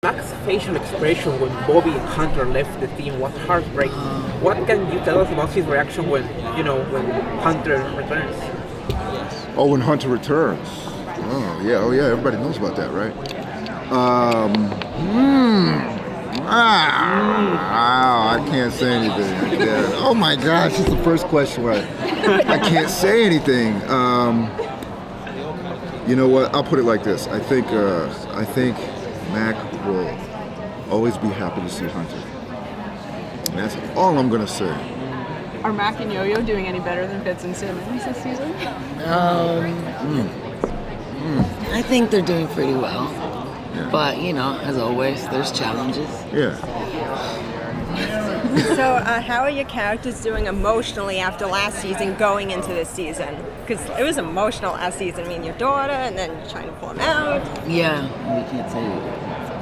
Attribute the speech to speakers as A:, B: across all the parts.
A: Mack's facial expression when Bobby and Hunter left the team was heartbreaking. What can you tell us about his reaction when Hunter returns?
B: Oh, when Hunter returns. Oh yeah, everybody knows about that, right? I can't say anything. Yeah. Oh my gosh, it's the first question where I can't say anything. You know what? I'll put it like this. I think Mack will always be happy to see Hunter. And that's all I'm gonna say.
C: Are Mack and Yo-Yo doing any better than Fitz and Simmons this season?
D: I think they're doing pretty well.
B: Yeah.
D: But, as always, there's challenges.
B: Yeah.
E: So how are your characters doing emotionally after last season going into this season? Because it was emotional last season, your daughter, and then trying to pull them out.
D: Yeah, we can't say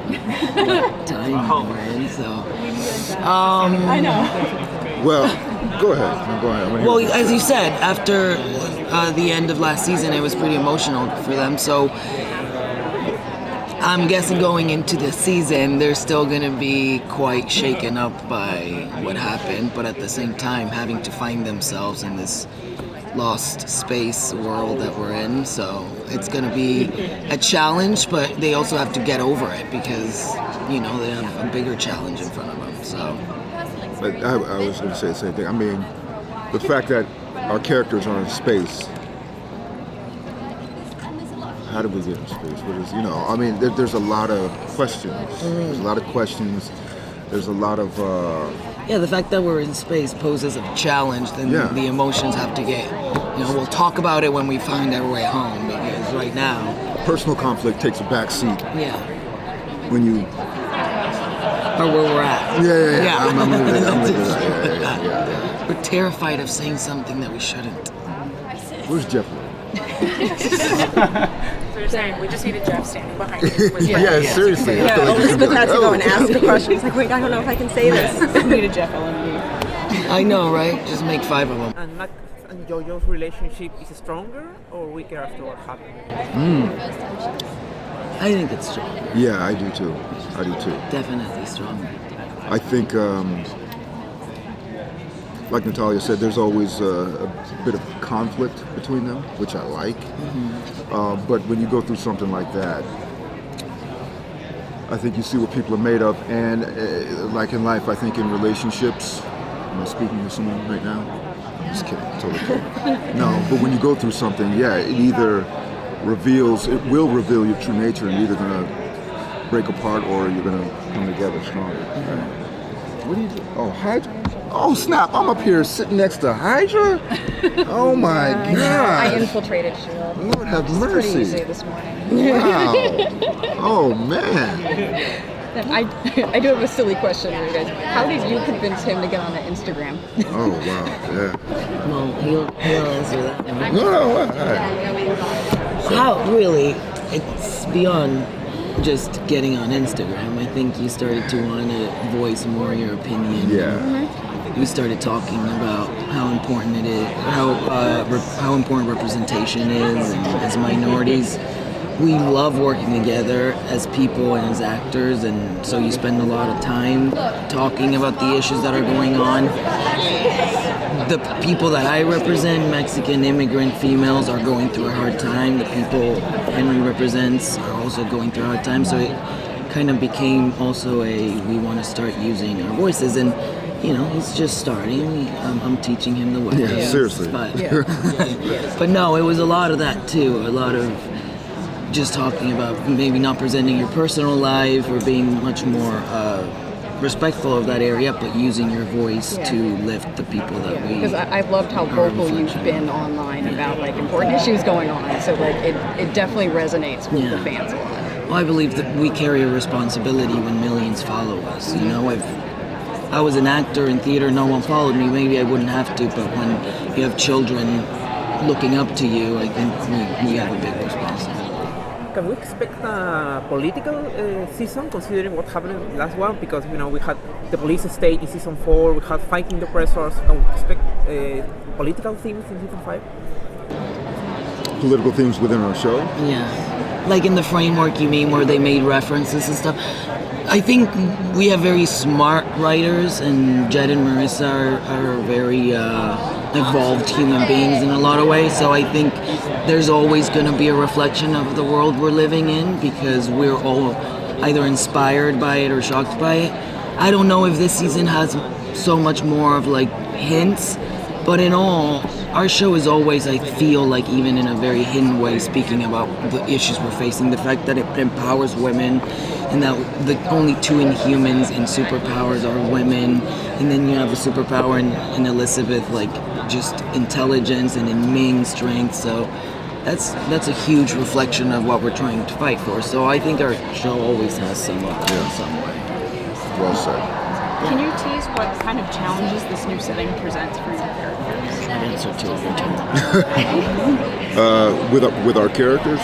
D: what time we're in, so...
C: I know.
B: Well, go ahead.
D: Well, as you said, after the end of last season, it was pretty emotional for them, so... I'm guessing going into the season, they're still going to be quite shaken up by what happened, but at the same time, having to find themselves in this lost space world that we're in. So it's going to be a challenge, but they also have to get over it because, they have a bigger challenge in front of them. So,
B: But I was going to say the same thing. I mean, the fact that our characters are in space. How did we get in space? What is, there's a lot of questions. There's a lot of questions. There's a lot of...
D: the fact that we're in space poses a challenge. Then the emotions have to get... we'll talk about it when we find our way home, because right now...
B: Personal conflict takes a back seat.
D: Yeah.
B: When you...
D: Or where we're at.
B: Yeah. I'm with it. Yeah.
D: We're terrified of saying something that we shouldn't.
B: Where's Jeffrey?
F: So you're saying we just needed Jeff standing behind you.
B: Seriously.
E: Yeah, Elizabeth had to go and ask a question. She's like, wait, I don't know if I can say this.
C: We needed Jeff LMD.
D: I know, right? Just make 5 of them.
A: And Mack and Yo-Yo's relationship is stronger or weaker after what happened?
D: I think it's stronger.
B: Yeah, I do too.
D: Definitely stronger.
B: I think, like Natalia said, there's always a bit of conflict between them, which I like. But when you go through something like that, I think you see what people are made of. And like in life, I think in relationships, am I speaking to someone right now? I'm just kidding, totally kidding. No, but when you go through something, it will reveal your true nature, and you're either going to break apart or you're going to come together stronger. Right? What do you do? Oh, Hydra? Oh, snap, I'm up here sitting next to Hydra? Oh my God.
C: I infiltrated S.H.I.E.L.D.
B: Lord have mercy.
C: Pretty easy this morning.
B: Wow. Oh, man.
C: I do have a silly question for you guys. How did you convince him to get on the Instagram?
B: Oh, wow, yeah.
D: Well, he'll answer that.
B: No, all right.
D: How, really, it's beyond just getting on Instagram. I think you started to want to voice more your opinion.
B: Yeah.
D: We started talking about how important it is, how important representation is, and as minorities, we love working together as people and as actors, and so you spend a lot of time talking about the issues that are going on. The people that I represent, Mexican immigrant females, are going through a hard time. The people Henry represents are also going through a hard time, so it kind of became also we want to start using our voices, and he's just starting. I'm teaching him the way.
B: Yeah, seriously.
D: But no, it was a lot of that too. A lot of just talking about maybe not presenting your personal life or being much more respectful of that area, but using your voice to lift the people that we.
C: Because I've loved how vocal you've been online about important issues going on. So it definitely resonates with the fans a lot.
D: Well, I believe that we carry a responsibility when millions follow us. I was an actor in theater, no one followed me, maybe I wouldn't have to, but when you have children looking up to you, I think we have a big responsibility.
A: Can we expect a political season, considering what happened in the last one? Because, we had the police state in season 4, we had fighting the oppressors. Can we expect political themes in season 5?
B: Political themes within our show?
D: Yeah. Like in the framework, you mean, where they made references and stuff? I think we have very smart writers, and Jed and Marissa are very evolved human beings in a lot of ways. So I think there's always going to be a reflection of the world we're living in because we're all either inspired by it or shocked by it. I don't know if this season has so much more of like hints, but in all, our show is always, I feel like, even in a very hidden way, speaking about the issues we're facing, the fact that it empowers women, and that the only two Inhumans in superpowers are women, and then you have a superpower in Elizabeth, like just intelligence, and in Ming strength. So that's a huge reflection of what we're trying to fight for. So I think our show always has some of that in some way.
B: Well said.
F: Can you tease what kind of challenges this new setting presents for your characters?
D: Answer to it your turn.
B: With our characters,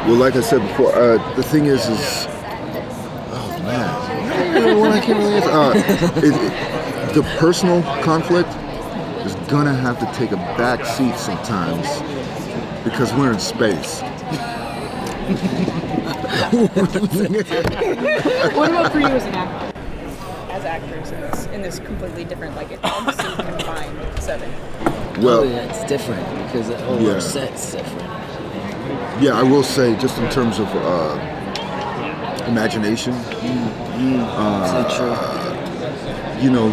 B: well, like I said before, the thing is, oh man, I can't really answer. The personal conflict is gonna have to take a back seat sometimes because we're in space.
F: What about for you as an actor? As actors in this completely different, like it's almost a confined setting.
B: Well,
D: yeah, it's different because our set's different.
B: Yeah, I will say, just in terms of imagination,
D: So true.
B: you know,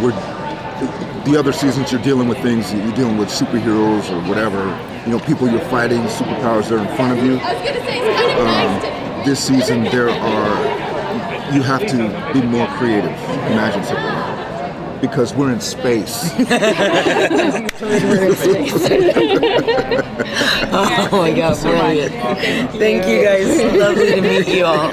B: the other seasons you're dealing with things, you're dealing with superheroes or whatever, you know, people you're fighting, superpowers that are in front of you. This season, you have to be more creative, imaginative, because we're in space.
D: Oh my God, brilliant. Thank you guys. Lovely to meet you all.